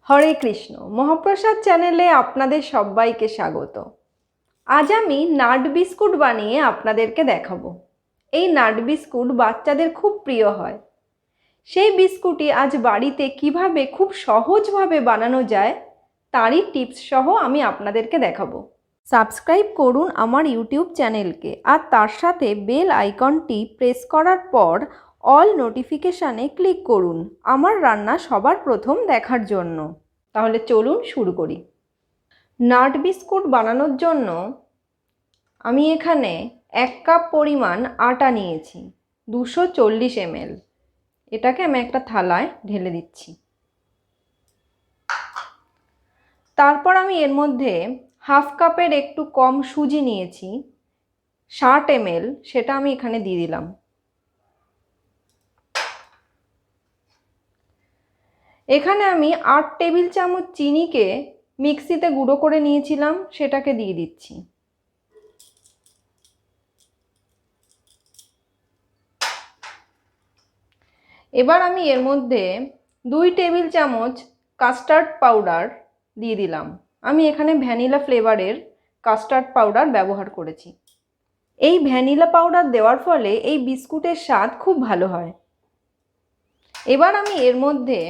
হরে কৃষ্ণ। মহাপ্রসাদ চ্যানেলে আপনাদের সবাইকে স্বাগত। আজ আমি নাট বিস্কুট বানিয়ে আপনাদেরকে দেখাবো। এই নাট বিস্কুট বাচ্চাদের খুব প্রিয় হয়। সেই বিস্কুটই আজ বাড়িতে কিভাবে খুব সহজভাবে বানানো যায় তারই টিপস সহ আমি আপনাদেরকে দেখাবো। সাবস্ক্রাইব করুন আমার ইউটিউব চ্যানেলকে, আর তার সাথে বেল আইকনটি প্রেস করার পর অল নোটিফিকেশানে ক্লিক করুন আমার রান্না সবার প্রথম দেখার জন্য। তাহলে চলুন শুরু করি। নাট বিস্কুট বানানোর জন্য আমি এখানে 1 কাপ পরিমাণ আটা নিয়েছি, 240 ml। এটাকে আমি একটা থালায় ঢেলে দিচ্ছি। তারপর আমি এর মধ্যে হাফ কাপের একটু কম সুজি নিয়েছি, 60 ml, সেটা আমি এখানে দিয়ে দিলাম। এখানে আমি 8 টেবিল চামচ চিনিকে মিক্সিতে গুঁড়ো করে নিয়েছিলাম, সেটাকে দিয়ে দিচ্ছি। এবার আমি এর মধ্যে 2 টেবিল চামচ কাস্টার্ড পাউডার দিয়ে দিলাম। আমি এখানে ভ্যানিলা ফ্লেভারের কাস্টার্ড পাউডার ব্যবহার করেছি। এই ভ্যানিলা পাউডার দেওয়ার ফলে এই বিস্কুটের স্বাদ খুব ভালো হয়। এবার আমি এর মধ্যে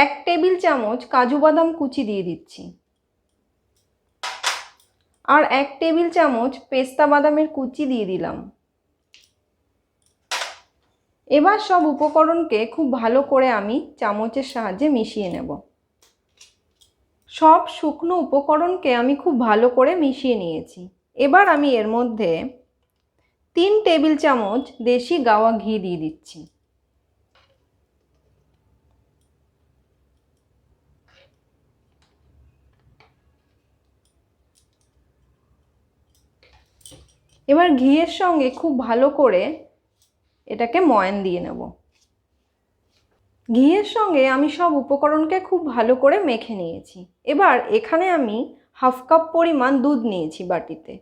1 টেবিল চামচ কাজু বাদাম কুচি দিয়ে দিচ্ছি, আর 1 টেবিল চামচ পেস্তা বাদামের কুচি দিয়ে দিলাম। এবার সব উপকরণকে খুব ভালো করে আমি চামচের সাহায্যে মিশিয়ে নেব। সব শুকনো উপকরণকে আমি খুব ভালো করে মিশিয়ে নিয়েছি। এবার আমি এর মধ্যে 3 টেবিল চামচ দেশি গাওয়া ঘি দিয়ে দিচ্ছি। এবার ঘিয়ের সঙ্গে খুব ভালো করে এটাকে ময়ান দিয়ে নেব। ঘিয়ের সঙ্গে আমি সব উপকরণকে খুব ভালো করে মেখে নিয়েছি। এবার এখানে আমি হাফ কাপ পরিমাণ দুধ নিয়েছি বাটিতে।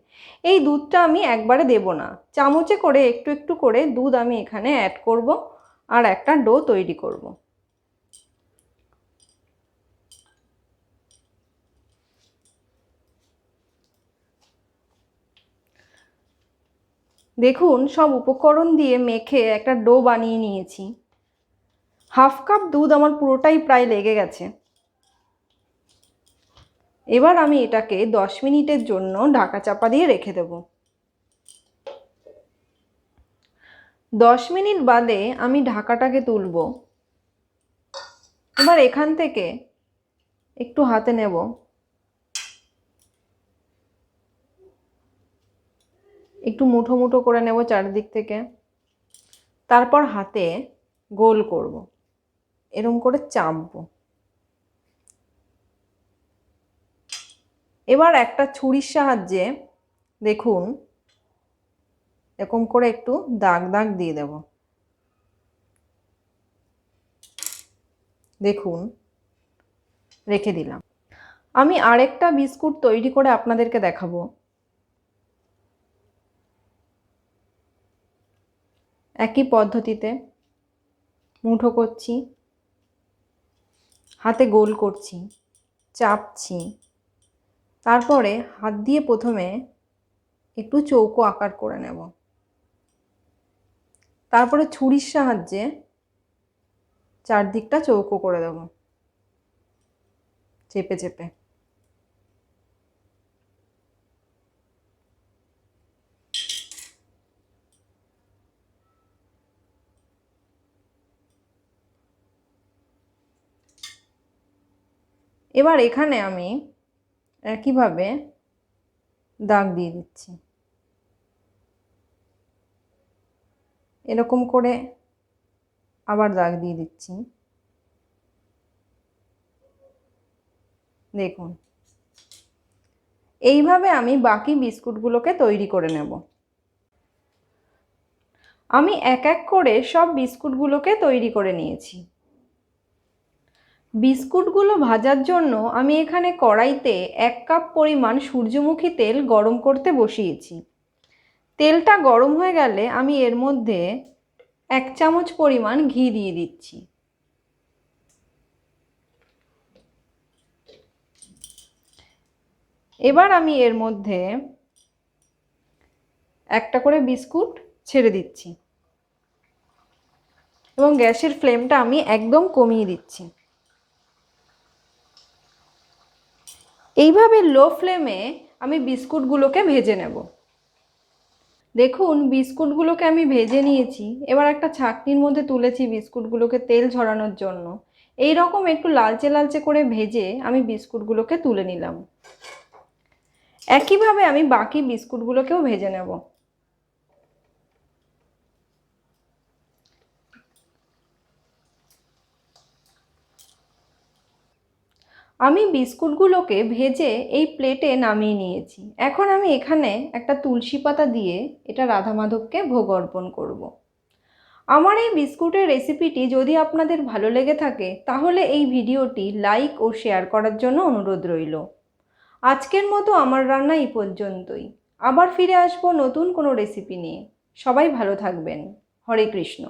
এই দুধটা আমি একবারে দেব না, চামচে করে একটু একটু করে দুধ আমি এখানে অ্যাড করব আর একটা ডো তৈরি করব। দেখুন, সব উপকরণ দিয়ে মেখে একটা ডো বানিয়ে নিয়েছি। হাফ কাপ দুধ আমার পুরোটাই প্রায় লেগে গেছে। এবার আমি এটাকে 10 মিনিটের জন্য ঢাকা চাপা দিয়ে রেখে দেব। 10 মিনিট বাদে আমি ঢাকাটাকে তুলব। এবার এখান থেকে একটু হাতে নেব, একটু মুঠো মুঠো করে নেব চারিদিক থেকে। তারপর হাতে গোল করব, এরকম করে চাপবো। এবার একটা ছুরির সাহায্যে দেখুন এরকম করে একটু দাগ দাগ দিয়ে দেব। দেখুন, রেখে দিলাম। আমি আরেকটা বিস্কুট তৈরি করে আপনাদেরকে দেখাবো। একই পদ্ধতিতে মুঠো করছি, হাতে গোল করছি, চাপছি, তারপরে হাত দিয়ে প্রথমে একটু চৌকো আকার করে নেব। তারপরে ছুরির সাহায্যে চারদিকটা চৌকো করে দেব চেপে চেপে। এবার এখানে আমি একইভাবে দাগ দিয়ে দিচ্ছি। এরকম করে আবার দাগ দিয়ে দিচ্ছি। দেখুন, এইভাবে আমি বাকি বিস্কুটগুলোকে তৈরি করে নেব। আমি এক এক করে সব বিস্কুটগুলোকে তৈরি করে নিয়েছি। বিস্কুটগুলো ভাজার জন্য আমি এখানে কড়াইতে 1 কাপ পরিমাণ সূর্যমুখী তেল গরম করতে বসিয়েছি। তেলটা গরম হয়ে গেলে আমি এর মধ্যে 1 চামচ পরিমাণ ঘি দিয়ে দিচ্ছি। এবার আমি এর মধ্যে একটা করে বিস্কুট ছেড়ে দিচ্ছি এবং গ্যাসের ফ্লেমটা আমি একদম কমিয়ে দিচ্ছি। এইভাবে লো ফ্লেমে আমি বিস্কুটগুলোকে ভেজে নেব। দেখুন বিস্কুটগুলোকে আমি ভেজে নিয়েছি। এবার একটা ছাঁকনির মধ্যে তুলেছি বিস্কুটগুলোকে তেল ঝরানোর জন্য। এই রকম একটু লালচে লালচে করে ভেজে আমি বিস্কুটগুলোকে তুলে নিলাম। একইভাবে আমি বাকি বিস্কুটগুলোকেও ভেজে নেব। আমি বিস্কুটগুলোকে ভেজে এই প্লেটে নামিয়ে নিয়েছি। এখন আমি এখানে একটা তুলসী পাতা দিয়ে এটা রাধা মাধবকে ভোগ অর্পণ করব। আমার এই বিস্কুটের রেসিপিটি যদি আপনাদের ভালো লেগে থাকে তাহলে এই ভিডিওটি লাইক ও শেয়ার করার জন্য অনুরোধ রইল। আজকের মতো আমার রান্না এই পর্যন্তই। আবার ফিরে আসবো নতুন কোনো রেসিপি নিয়ে। সবাই ভালো থাকবেন। হরে কৃষ্ণ।